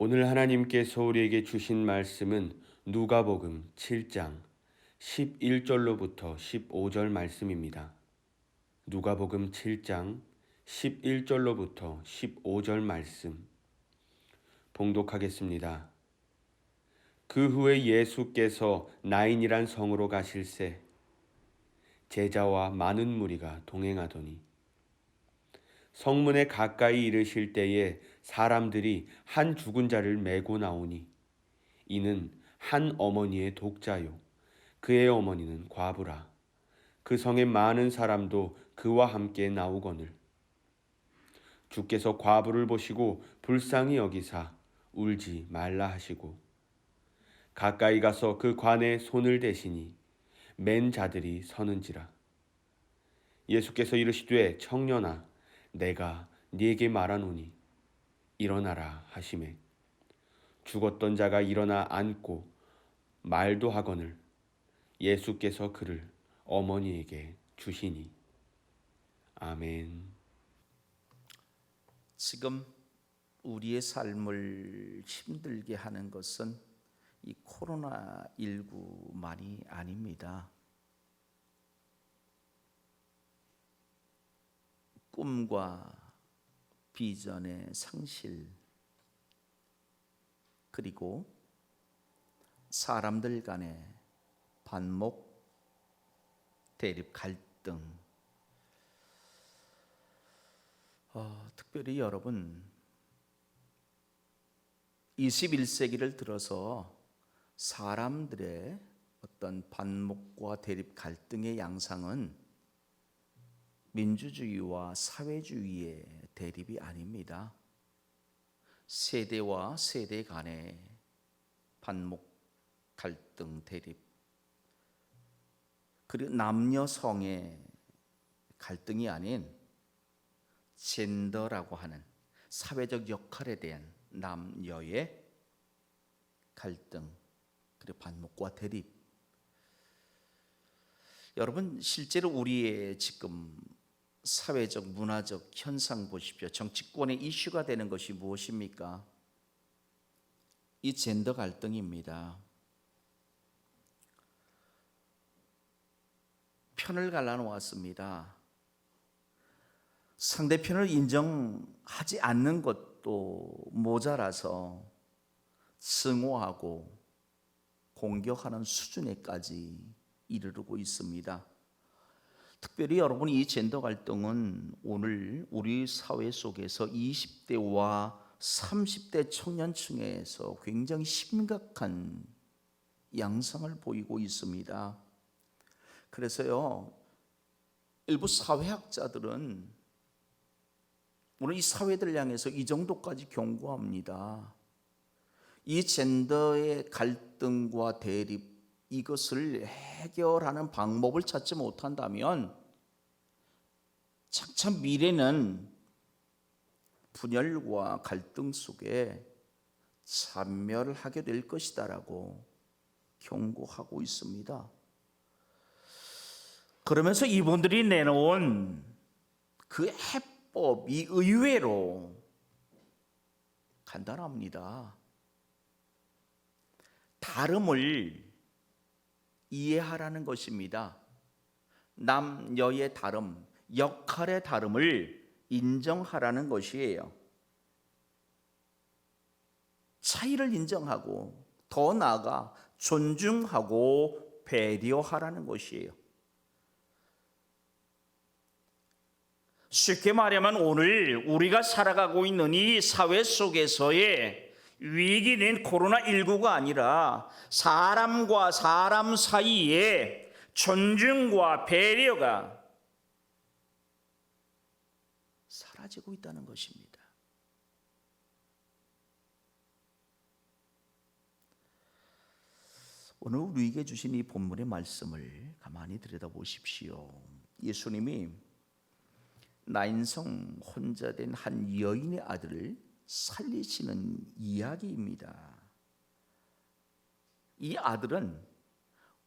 오늘 하나님께서 우리에게 주신 말씀은 누가복음 7장 11절로부터 15절 말씀입니다. 누가복음 7장 11절로부터 15절 말씀 봉독하겠습니다. 그 후에 예수께서 나인이란 성으로 가실새 제자와 많은 무리가 동행하더니 성문에 가까이 이르실 때에 사람들이 한 죽은 자를 메고 나오니 이는 한 어머니의 독자요 그의 어머니는 과부라. 그 성에 많은 사람도 그와 함께 나오거늘 주께서 과부를 보시고 불쌍히 여기사 울지 말라 하시고 가까이 가서 그 관에 손을 대시니 맨 자들이 서는지라. 예수께서 이르시되 청년아 내가 네게 말하노니 일어나라 하시매 죽었던 자가 일어나 앉고 말도 하거늘 예수께서 그를 어머니에게 주시니. 아멘. 지금 우리의 삶을 힘들게 하는 것은 이 코로나19만이 아닙니다. 꿈과 비전의 상실, 그리고 사람들 간의 반목, 대립, 갈등, 특별히 여러분 21세기를 들어서 사람들의 어떤 반목과 대립, 갈등의 양상은 민주주의와 사회주의의 대립이 아닙니다. 세대와 세대 간의 반목, 갈등, 대립, 그리고 남녀 성의 갈등이 아닌 젠더라고 하는 사회적 역할에 대한 남녀의 갈등, 그리고 반목과 대립. 여러분, 실제로 우리의 지금 사회적, 문화적 현상 보십시오. 정치권의 이슈가 되는 것이 무엇입니까? 이 젠더 갈등입니다. 편을 갈라놓았습니다. 상대편을 인정하지 않는 것도 모자라서 증오하고 공격하는 수준에까지 이르르고 있습니다. 특별히 여러분, 이 젠더 갈등은 오늘 우리 사회 속에서 20대와 30대 청년층에서 굉장히 심각한 양상을 보이고 있습니다. 그래서요, 일부 사회학자들은 오늘 이 사회들 향해서 이 정도까지 경고합니다. 이 젠더의 갈등과 대립, 이것을 해결하는 방법을 찾지 못한다면 차차 미래는 분열과 갈등 속에 참멸하게 될 것이다라고 경고하고 있습니다. 그러면서 이분들이 내놓은 그 해법이 의외로 간단합니다. 다름을 이해하라는 것입니다. 남녀의 다름, 역할의 다름을 인정하라는 것이에요. 차이를 인정하고 더 나아가 존중하고 배려하라는 것이에요. 쉽게 말하면 오늘 우리가 살아가고 있는 이 사회 속에서의 위기는 코로나19가 아니라 사람과 사람 사이에 존중과 배려가 사라지고 있다는 것입니다. 오늘 우리에게 주신 이 본문의 말씀을 가만히 들여다보십시오. 예수님이 나인성 혼자 된 한 여인의 아들을 살리시는 이야기입니다. 이 아들은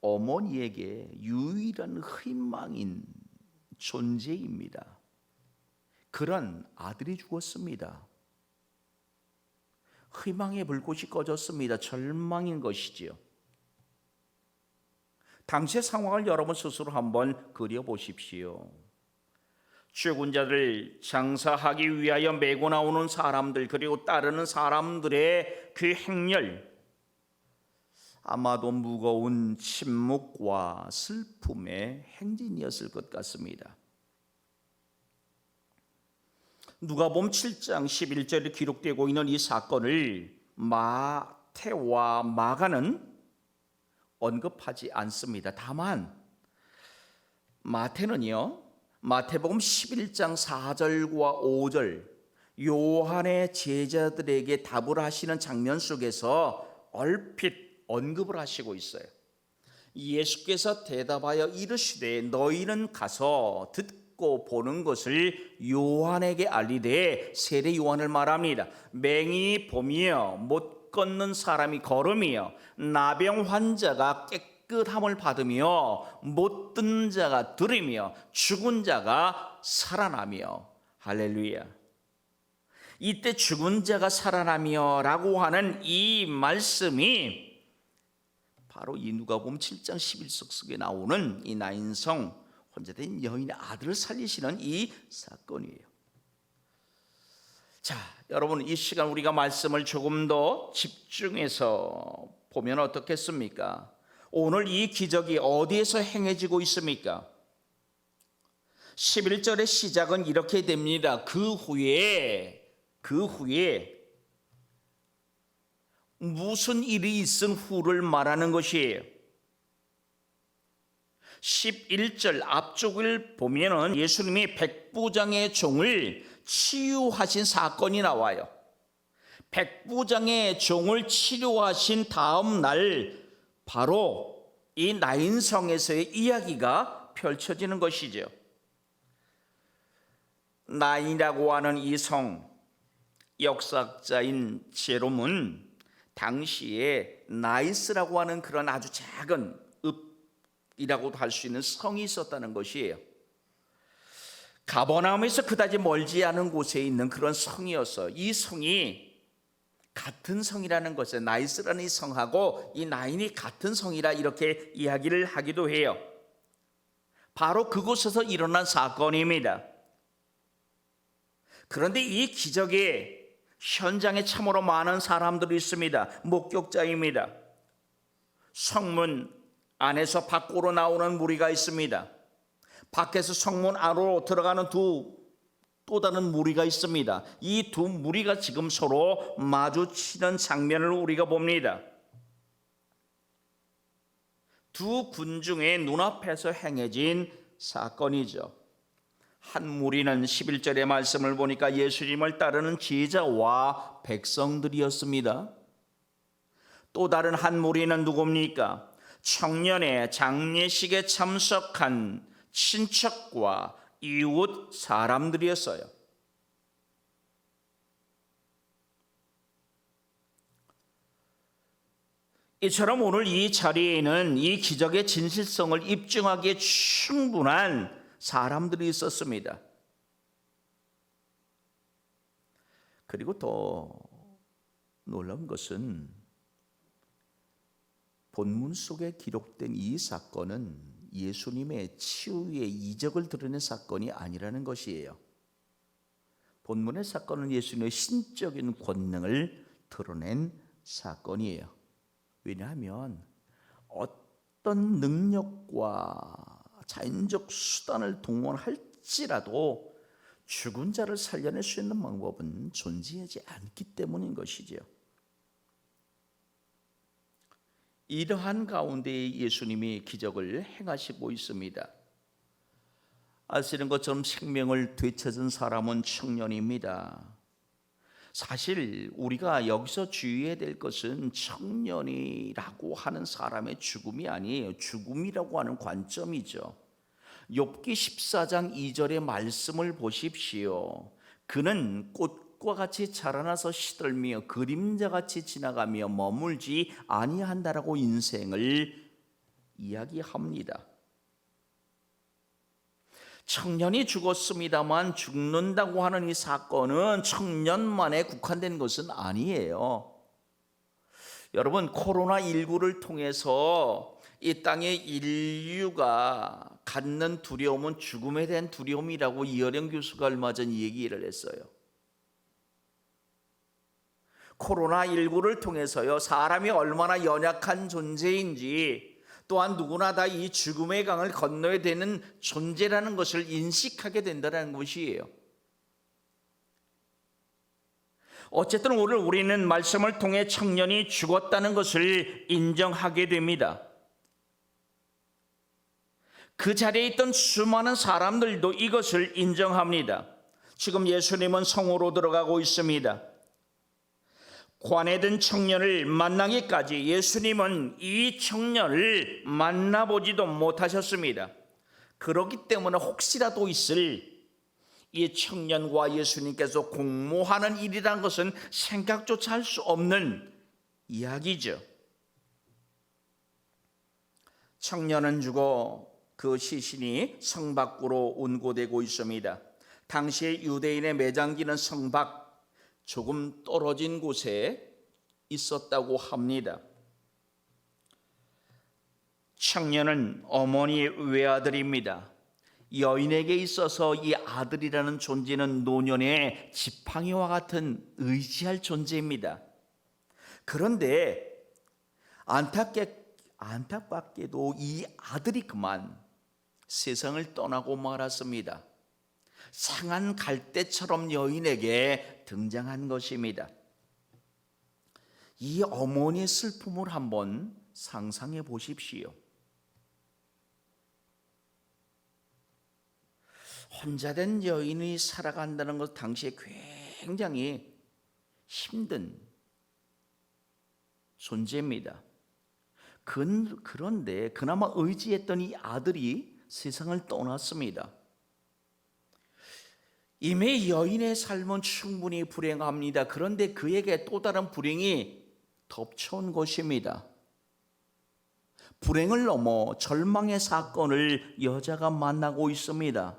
어머니에게 유일한 희망인 존재입니다. 그런 아들이 죽었습니다. 희망의 불꽃이 꺼졌습니다. 절망인 것이지요. 당시의 상황을 여러분 스스로 한번 그려보십시오. 죽은 자를 장사하기 위하여 메고 나오는 사람들, 그리고 따르는 사람들의 그 행렬, 아마도 무거운 침묵과 슬픔의 행진이었을 것 같습니다. 누가복음 7장 11절에 기록되고 있는 이 사건을 마태와 마가는 언급하지 않습니다. 다만 마태는요, 마태복음 11장 4절과 5절 요한의 제자들에게 답을 하시는 장면 속에서 얼핏 언급을 하시고 있어요. 예수께서 대답하여 이르시되 너희는 가서 듣고 보는 것을 요한에게 알리되, 세례 요한을 말합니다. 맹인이 보며 못 걷는 사람이 걸으며 나병 환자가 깨끗함을 받으며 못 듣는 자가 들으며 죽은 자가 살아나며. 할렐루야. 이때 죽은 자가 살아나며 라고 하는 이 말씀이 바로 이 누가복음 7장 11절 속에 나오는 이 나인성 혼자된 여인의 아들을 살리시는 이 사건이에요. 자, 여러분, 이 시간 우리가 말씀을 조금 더 집중해서 보면 어떻겠습니까? 오늘 이 기적이 어디에서 행해지고 있습니까? 11절의 시작은 이렇게 됩니다. 그 후에 무슨 일이 있은 후를 말하는 것이에요. 11절 앞쪽을 보면은 예수님이 백부장의 종을 치유하신 사건이 나와요. 백부장의 종을 치료하신 다음 날 바로 이 나인성에서의 이야기가 펼쳐지는 것이죠. 나인이라고 하는 이 성, 역사학자인 제롬은 당시에 나이스라고 하는 그런 아주 작은 읍이라고도 할 수 있는 성이 있었다는 것이에요. 가버나움에서 그다지 멀지 않은 곳에 있는 그런 성이었어요. 이 성이 같은 성이라는 것은 나이스라는 이 성하고 이 나인이 같은 성이라 이렇게 이야기를 하기도 해요. 바로 그곳에서 일어난 사건입니다. 그런데 이 기적의 현장에 참으로 많은 사람들이 있습니다. 목격자입니다. 성문 안에서 밖으로 나오는 무리가 있습니다. 밖에서 성문 안으로 들어가는 또 다른 무리가 있습니다. 이 두 무리가 지금 서로 마주치는 장면을 우리가 봅니다. 두 군중의 눈앞에서 행해진 사건이죠. 한 무리는 11절의 말씀을 보니까 예수님을 따르는 제자와 백성들이었습니다. 또 다른 한 무리는 누굽니까? 청년의 장례식에 참석한 친척과 이웃 사람들이었어요. 이처럼 오늘 이 자리에는 이 기적의 진실성을 입증하기에 충분한 사람들이 있었습니다. 그리고 더 놀라운 것은 본문 속에 기록된 이 사건은 예수님의 치유의 이적을 드러낸 사건이 아니라는 것이에요. 본문의 사건은 예수님의 신적인 권능을 드러낸 사건이에요. 왜냐하면 어떤 능력과 자연적 수단을 동원할지라도 죽은 자를 살려낼 수 있는 방법은 존재하지 않기 때문인 것이죠. 이러한 가운데 예수님이 기적을 행하시고 있습니다. 아시는 것처럼 생명을 되찾은 사람은 청년입니다. 사실 우리가 여기서 주의해야 될 것은 청년이라고 하는 사람의 죽음이 아니에요. 죽음이라고 하는 관점이죠. 욥기 14장 2절의 말씀을 보십시오. 그는 꽃과 같이 자라나서 시들며 그림자같이 지나가며 머물지 아니한다라고 인생을 이야기합니다. 청년이 죽었습니다만 죽는다고 하는 이 사건은 청년만에 국한된 것은 아니에요. 여러분, 코로나19를 통해서 이 땅의 인류가 갖는 두려움은 죽음에 대한 두려움이라고 이어령 교수가 얼마 전 얘기를 했어요. 코로나19를 통해서요, 사람이 얼마나 연약한 존재인지, 또한 누구나 다 이 죽음의 강을 건너야 되는 존재라는 것을 인식하게 된다는 것이에요. 어쨌든 오늘 우리는 말씀을 통해 청년이 죽었다는 것을 인정하게 됩니다. 그 자리에 있던 수많은 사람들도 이것을 인정합니다. 지금 예수님은 성으로 들어가고 있습니다. 관에 든 청년을 만나기까지 예수님은 이 청년을 만나보지도 못하셨습니다. 그렇기 때문에 혹시라도 있을 이 청년과 예수님께서 공모하는 일이라는 것은 생각조차 할 수 없는 이야기죠. 청년은 죽어 그 시신이 성 밖으로 운고되고 있습니다. 당시에 유대인의 매장지는 성 밖 조금 떨어진 곳에 있었다고 합니다. 청년은 어머니의 외아들입니다. 여인에게 있어서 이 아들이라는 존재는 노년의 지팡이와 같은 의지할 존재입니다. 그런데 안타깝게도 이 아들이 그만 세상을 떠나고 말았습니다. 상한 갈대처럼 여인에게 등장한 것입니다. 이 어머니의 슬픔을 한번 상상해 보십시오. 혼자 된 여인이 살아간다는 것 당시에 굉장히 힘든 존재입니다. 그런데 그나마 의지했던 이 아들이 세상을 떠났습니다. 이미 여인의 삶은 충분히 불행합니다. 그런데 그에게 또 다른 불행이 덮쳐온 것입니다. 불행을 넘어 절망의 사건을 여자가 만나고 있습니다.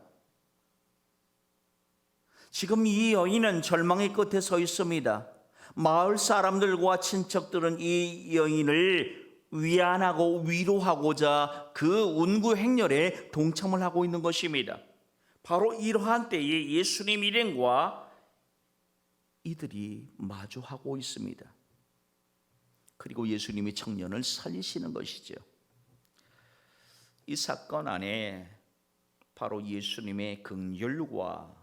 지금 이 여인은 절망의 끝에 서 있습니다. 마을 사람들과 친척들은 이 여인을 위안하고 위로하고자 그 운구 행렬에 동참을 하고 있는 것입니다. 바로 이러한 때에 예수님 일행과 이들이 마주하고 있습니다. 그리고 예수님이 청년을 살리시는 것이죠. 이 사건 안에 바로 예수님의 긍휼과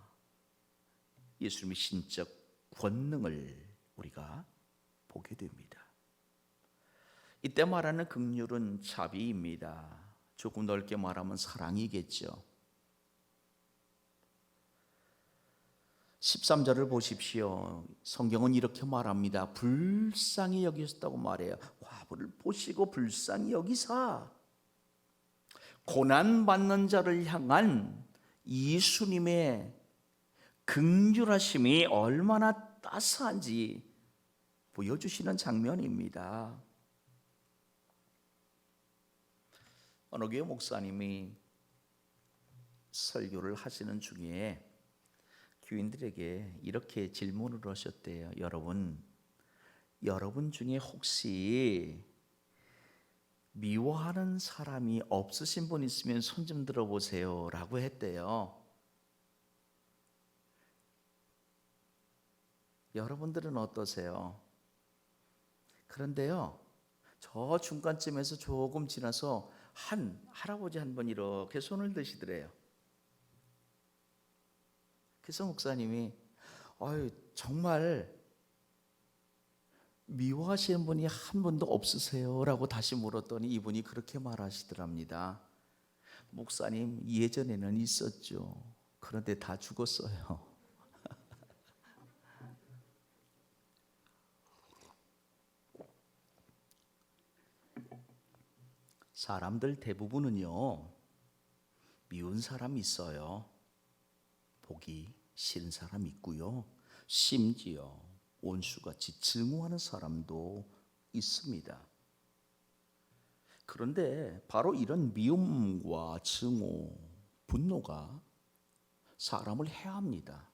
예수님의 신적 권능을 우리가 보게 됩니다. 이때 말하는 긍휼은 자비입니다. 조금 넓게 말하면 사랑이겠죠. 13절을 보십시오. 성경은 이렇게 말합니다. 불쌍히 여기셨다고 말해요. 과부를 보시고 불쌍히 여기사 고난받는 자를 향한 예수님의 긍휼하심이 얼마나 따스한지 보여주시는 장면입니다. 어느 교회 목사님이 설교를 하시는 중에 교인들에게 이렇게 질문을 하셨대요. 여러분 중에 혹시 미워하는 사람이 없으신 분 있으면 손 좀 들어보세요 라고 했대요. 여러분들은 어떠세요? 그런데요, 저 중간쯤에서 조금 지나서 할아버지 한 분 이렇게 손을 드시더래요. 그래서 목사님이 정말 미워하시는 분이 한 분도 없으세요? 라고 다시 물었더니 이분이 그렇게 말하시더랍니다. 목사님, 예전에는 있었죠. 그런데 다 죽었어요. 사람들 대부분은요, 미운 사람 있어요. 보기 싫은 사람 있고요. 심지어 온수같이 증오하는 사람도 있습니다. 그런데 바로 이런 미움과 증오, 분노가 사람을 해합니다.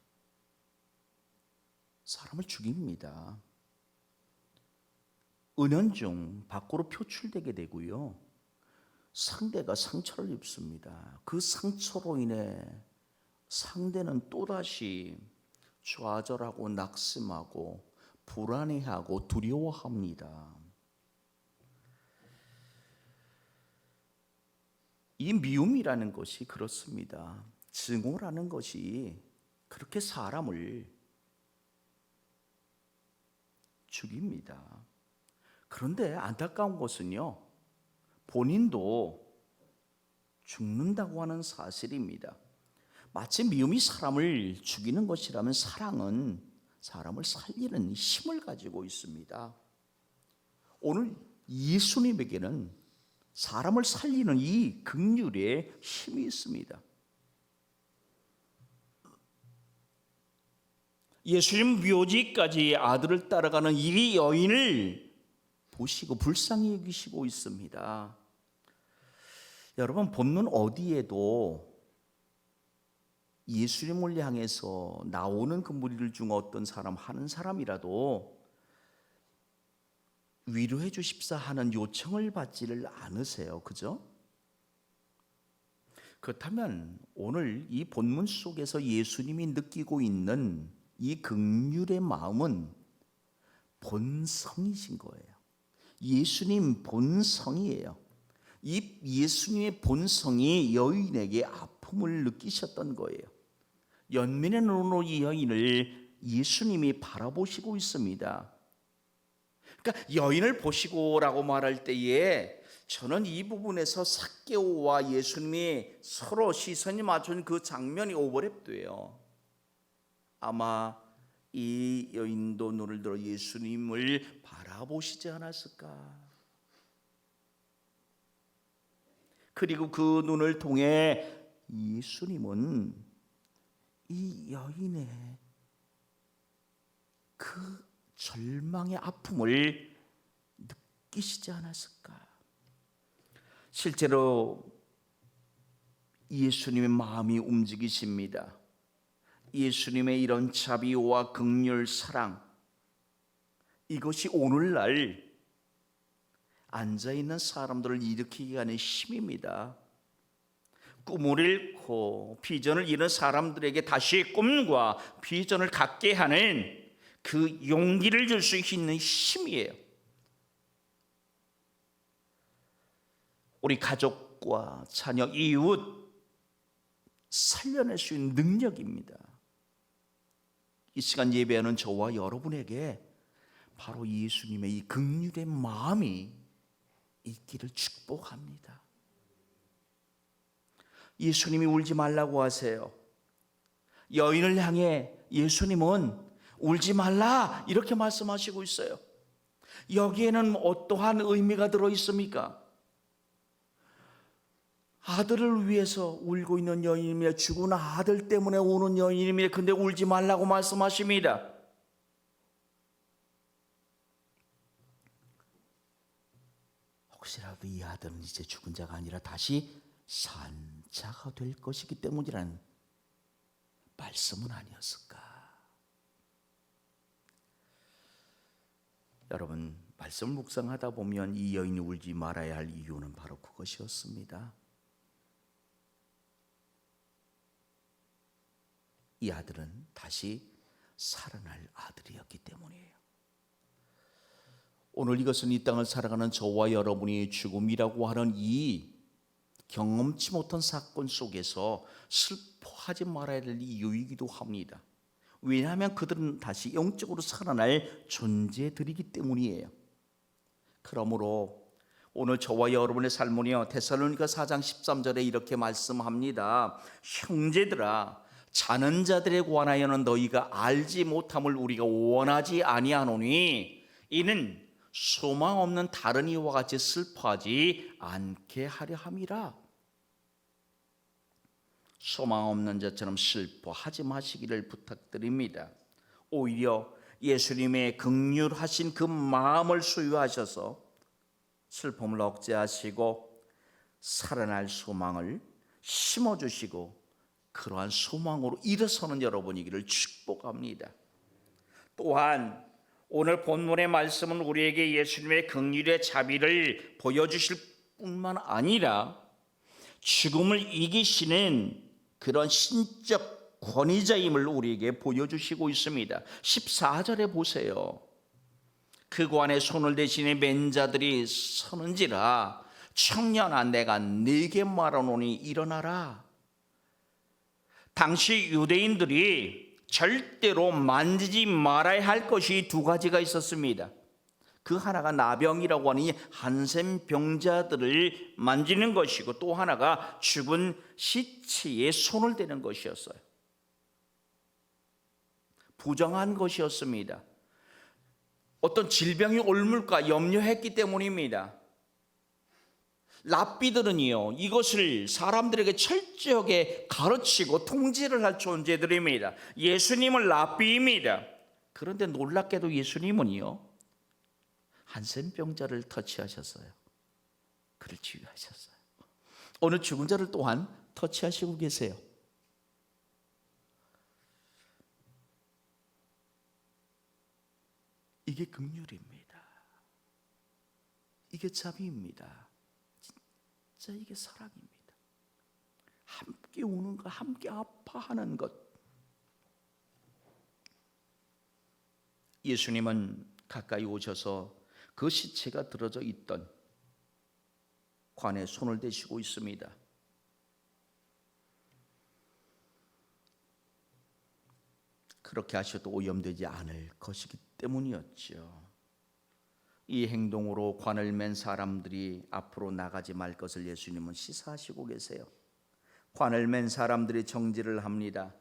사람을 죽입니다. 은연중 밖으로 표출되게 되고요. 상대가 상처를 입습니다. 그 상처로 인해 상대는 또다시 좌절하고 낙심하고 불안해하고 두려워합니다. 이 미움이라는 것이 그렇습니다. 증오라는 것이 그렇게 사람을 죽입니다. 그런데 안타까운 것은요, 본인도 죽는다고 하는 사실입니다. 마치 미움이 사람을 죽이는 것이라면 사랑은 사람을 살리는 힘을 가지고 있습니다. 오늘 예수님에게는 사람을 살리는 이 긍휼의 힘이 있습니다. 예수님 묘지까지 아들을 따라가는 이 여인을 보시고 불쌍히 여기시고 있습니다. 여러분, 본문 어디에도 예수님을 향해서 나오는 그 무리들 중 어떤 사람 한 사람이라도 위로해 주십사 하는 요청을 받지를 않으세요. 그죠? 그렇다면 오늘 이 본문 속에서 예수님이 느끼고 있는 이 긍휼의 마음은 본성이신 거예요. 예수님 본성이에요. 이 예수님의 본성이 여인에게 아픔을 느끼셨던 거예요. 연민의 눈으로 이 여인을 예수님이 바라보시고 있습니다. 그러니까 여인을 보시고라고 말할 때에 저는 이 부분에서 삭개오와 예수님이 서로 시선이 맞춘 그 장면이 오버랩돼요. 아마 이 여인도 눈을 들어 예수님을 바라보시지 않았을까? 그리고 그 눈을 통해 예수님은 이 여인의 그 절망의 아픔을 느끼시지 않았을까? 실제로 예수님의 마음이 움직이십니다. 예수님의 이런 자비와 긍휼 사랑, 이것이 오늘날 앉아있는 사람들을 일으키게 하는 힘입니다. 꿈을 잃고 비전을 잃은 사람들에게 다시 꿈과 비전을 갖게 하는 그 용기를 줄 수 있는 힘이에요. 우리 가족과 자녀, 이웃 살려낼 수 있는 능력입니다. 이 시간 예배하는 저와 여러분에게 바로 예수님의 이 긍휼의 마음이 있기를 축복합니다. 예수님이 울지 말라고 하세요. 여인을 향해 예수님은 울지 말라 이렇게 말씀하시고 있어요. 여기에는 어떠한 의미가 들어 있습니까? 아들을 위해서 울고 있는 여인이며 죽은 아들 때문에 우는 여인이며 근데 울지 말라고 말씀하십니다. 혹시라도 이 아들은 이제 죽은 자가 아니라 다시 산 자가 될 것이기 때문이라는 말씀은 아니었을까? 여러분, 말씀을 묵상하다 보면 이 여인이 울지 말아야 할 이유는 바로 그것이었습니다. 이 아들은 다시 살아날 아들이었기 때문이에요. 오늘 이것은 이 땅을 살아가는 저와 여러분이 죽음이라고 하는 이 경험치 못한 사건 속에서 슬퍼하지 말아야 될 이유이기도 합니다. 왜냐하면 그들은 다시 영적으로 살아날 존재들이기 때문이에요. 그러므로 오늘 저와 여러분의 삶은요, 데살로니가 4장 13절에 이렇게 말씀합니다. 형제들아, 자는 자들에 관하여는 너희가 알지 못함을 우리가 원하지 아니하노니 이는 소망 없는 다른 이와 같이 슬퍼하지 않게 하려 함이라. 소망 없는 자처럼 슬퍼하지 마시기를 부탁드립니다. 오히려 예수님의 긍휼하신 그 마음을 소유하셔서 슬픔을 억제하시고 살아날 소망을 심어주시고 그러한 소망으로 일어서는 여러분이기를 축복합니다. 또한 오늘 본문의 말씀은 우리에게 예수님의 긍휼의 자비를 보여주실 뿐만 아니라 죽음을 이기시는 그런 신적 권위자임을 우리에게 보여주시고 있습니다. 14절에 보세요. 그 관에 손을 대시니 맨 자들이 서는지라 청년아 내가 네게 말하노니 일어나라. 당시 유대인들이 절대로 만지지 말아야 할 것이 두 가지가 있었습니다. 그 하나가 나병이라고 하는 한센병자들을 만지는 것이고, 또 하나가 죽은 시체에 손을 대는 것이었어요. 부정한 것이었습니다. 어떤 질병이 옮을까 염려했기 때문입니다. 랍비들은요, 이것을 사람들에게 철저하게 가르치고 통제를 할 존재들입니다. 예수님은 랍비입니다. 그런데 놀랍게도 예수님은요, 한센병자를 터치하셨어요. 그를 치유하셨어요. 어느 죽은 자를 또한 터치하시고 계세요. 이게 긍휼입니다. 이게 자비입니다. 진짜 이게 사랑입니다. 함께 우는 것, 함께 아파하는 것. 예수님은 가까이 오셔서 그 시체가 들어져 있던 관에 손을 대시고 있습니다. 그렇게 하셔도 오염되지 않을 것이기 때문이었죠. 이 행동으로 관을 맨 사람들이 앞으로 나가지 말 것을 예수님은 시사하시고 계세요. 관을 맨 사람들이 정지를 합니다.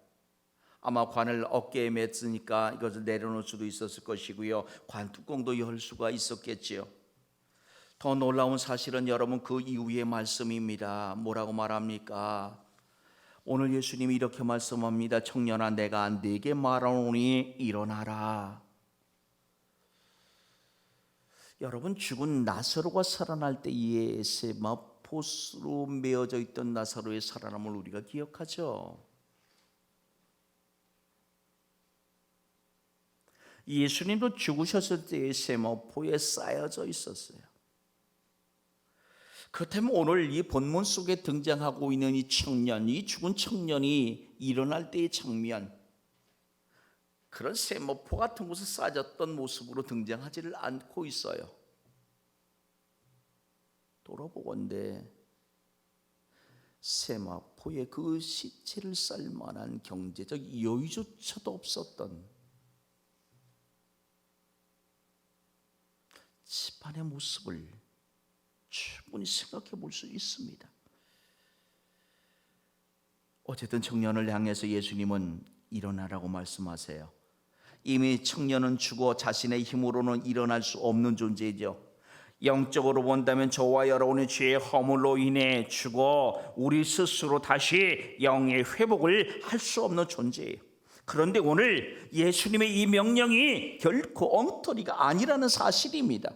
아마 관을 어깨에 맸으니까 이것을 내려놓을 수도 있었을 것이고요, 관 뚜껑도 열 수가 있었겠지요. 더 놀라운 사실은 여러분 그 이후의 말씀입니다. 뭐라고 말합니까? 오늘 예수님이 이렇게 말씀합니다. 청년아 내가 네게 말하노니 일어나라. 여러분, 죽은 나사로가 살아날 때에 세마포스로 메어져 있던 나사로의 살아남을 우리가 기억하죠. 예수님도 죽으셨을 때에 세마포에 쌓여져 있었어요. 그렇다면 오늘 이 본문 속에 등장하고 있는 이 청년, 이 죽은 청년이 일어날 때의 장면, 그런 세마포 같은 곳에 쌓여졌던 모습으로 등장하지를 않고 있어요. 돌아보건대 세마포에 그 시체를 쌀 만한 경제적 여유조차도 없었던 집안의 모습을 충분히 생각해 볼 수 있습니다. 어쨌든 청년을 향해서 예수님은 일어나라고 말씀하세요. 이미 청년은 죽어 자신의 힘으로는 일어날 수 없는 존재이죠. 영적으로 본다면 저와 여러분의 죄의 허물로 인해 죽어 우리 스스로 다시 영의 회복을 할 수 없는 존재예요. 그런데 오늘 예수님의 이 명령이 결코 엉터리가 아니라는 사실입니다.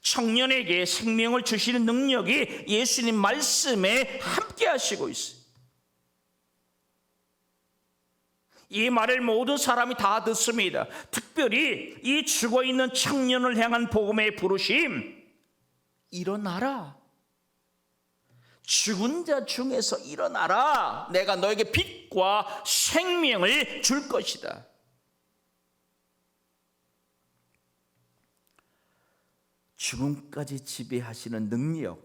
청년에게 생명을 주시는 능력이 예수님 말씀에 함께 하시고 있어요. 이 말을 모든 사람이 다 듣습니다. 특별히 이 죽어있는 청년을 향한 복음의 부르심, 일어나라. 죽은 자 중에서 일어나라. 내가 너에게 빛과 생명을 줄 것이다. 죽음까지 지배하시는 능력,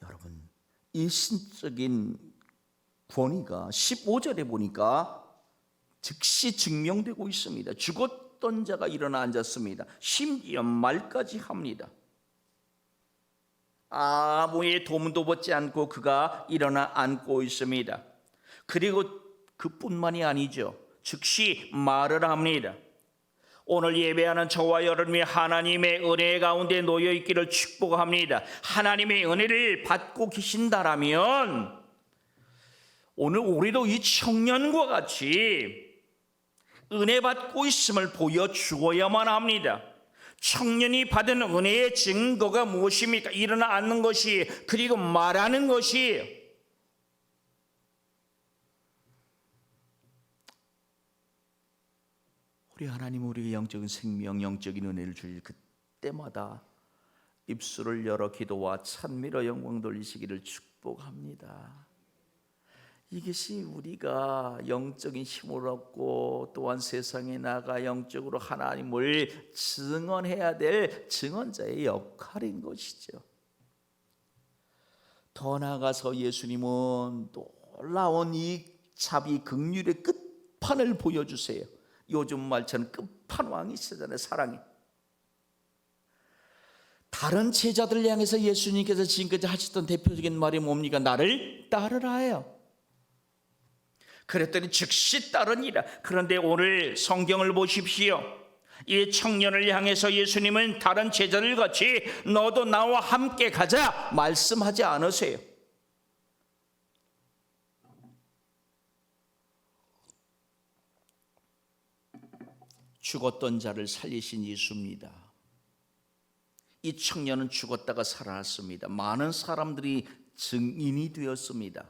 여러분, 이 신적인 권위가 15절에 보니까 즉시 증명되고 있습니다. 죽었던 자가 일어나 앉았습니다. 심지어 말까지 합니다. 아무의 도움도 받지 않고 그가 일어나 앉고 있습니다. 그리고 그뿐만이 아니죠. 즉시 말을 합니다. 오늘 예배하는 저와 여러분이 하나님의 은혜 가운데 놓여 있기를 축복합니다. 하나님의 은혜를 받고 계신다라면 오늘 우리도 이 청년과 같이 은혜 받고 있음을 보여주어야만 합니다. 청년이 받은 은혜의 증거가 무엇입니까? 일어나 앉는 것이, 그리고 말하는 것이. 우리 하나님 우리에게 영적인 생명, 영적인 은혜를 주실 그때마다 입술을 열어 기도와 찬미로 영광 돌리시기를 축복합니다. 이것이 우리가 영적인 힘을 얻고 또한 세상에 나가 영적으로 하나님을 증언해야 될 증언자의 역할인 것이죠. 더 나아가서 예수님은 놀라운 이 자비 긍휼의 끝판을 보여주세요. 요즘 말처럼 끝판왕이시잖아요. 사랑이. 다른 제자들을 향해서 예수님께서 지금까지 하셨던 대표적인 말이 뭡니까? 나를 따르라예요. 그랬더니 즉시 따르니라. 그런데 오늘 성경을 보십시오. 이 청년을 향해서 예수님은 다른 제자들 같이 너도 나와 함께 가자 말씀하지 않으세요. 죽었던 자를 살리신 예수입니다. 이 청년은 죽었다가 살아났습니다. 많은 사람들이 증인이 되었습니다.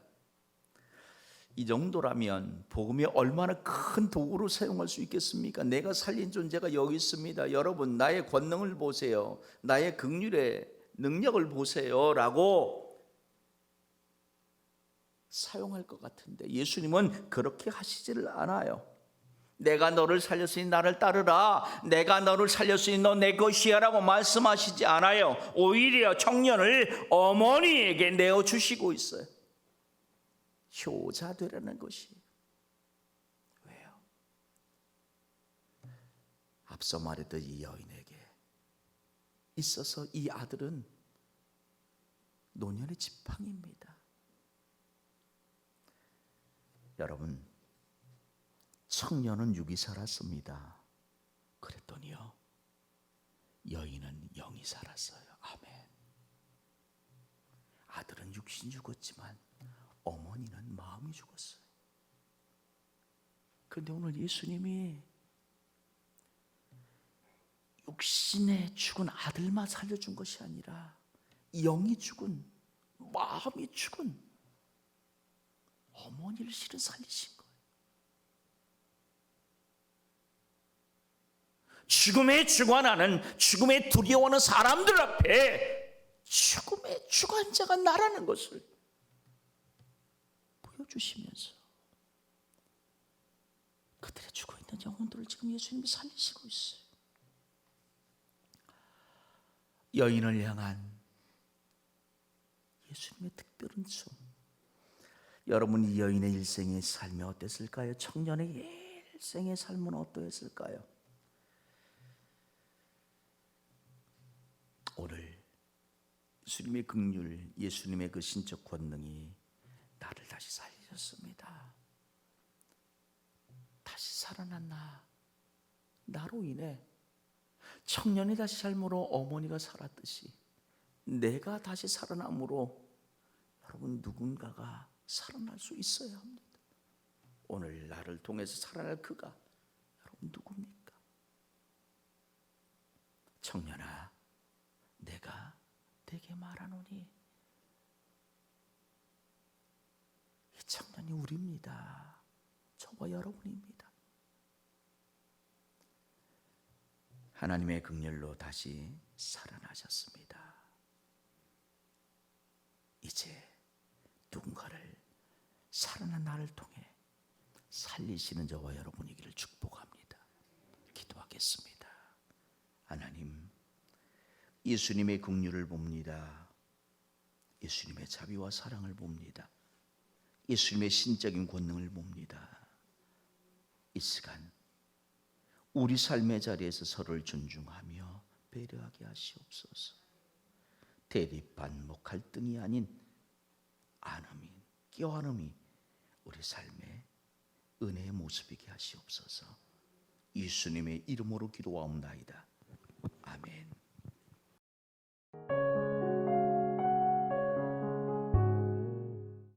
이 정도라면 복음이 얼마나 큰 도구로 사용할 수 있겠습니까? 내가 살린 존재가 여기 있습니다. 여러분 나의 권능을 보세요. 나의 긍휼의 능력을 보세요 라고 사용할 것 같은데 예수님은 그렇게 하시지를 않아요. 내가 너를 살렸으니 나를 따르라. 내가 너를 살렸으니 너 내 것이야 라고 말씀하시지 않아요. 오히려 청년을 어머니에게 내어주시고 있어요. 효자 되라는 것이. 왜요? 앞서 말했던 이 여인에게 있어서 이 아들은 노년의 지팡이입니다. 여러분, 청년은 육이 살았습니다. 그랬더니요, 여인은 영이 살았어요. 아멘. 아들은 육신이 죽었지만 어머니는 마음이 죽었어요. 그런데 오늘 예수님이 육신에 죽은 아들만 살려준 것이 아니라 영이 죽은, 마음이 죽은 어머니를 실은 살리신 거예요. 죽음에 죽어나는, 죽음에 두려워하는 사람들 앞에 죽음에 죽은 자가 나라는 것을 보여주시면서 그들의 죽어있는 영혼들을 지금 예수님이 살리시고 있어요. 여인을 향한 예수님의 특별한 춤. 여러분, 이 여인의 일생의 삶이 어땠을까요? 청년의 일생의 삶은 어떠했을까요? 오늘 예수님의 긍휼, 예수님의 그 신적 권능이 나를 다시 살리셨습니다. 다시 살아난 나로 인해 청년이 다시 삶으로 어머니가 살았듯이 내가 다시 살아남으로 여러분 누군가가 살아날 수 있어야 합니다. 오늘 나를 통해서 살아날 그가 여러분 누굽니까? 청년아, 내가 네게 말하노니. 이 청년이 우리입니다. 저와 여러분입니다. 하나님의 긍휼로 다시 살아나셨습니다. 이제 누군가를 살아난 나를 통해 살리시는 저와 여러분이기를 축복합니다. 기도하겠습니다. 하나님, 예수님의 긍휼을 봅니다. 예수님의 자비와 사랑을 봅니다. 예수님의 신적인 권능을 봅니다. 이 시간 우리 삶의 자리에서 서로를 존중하며 배려하게 하시옵소서. 대립, 반목, 갈등이 아닌 안음이, 껴안음이 우리 삶의 은혜의 모습이게 하시옵소서. 예수님의 이름으로 기도하옵나이다. 아멘.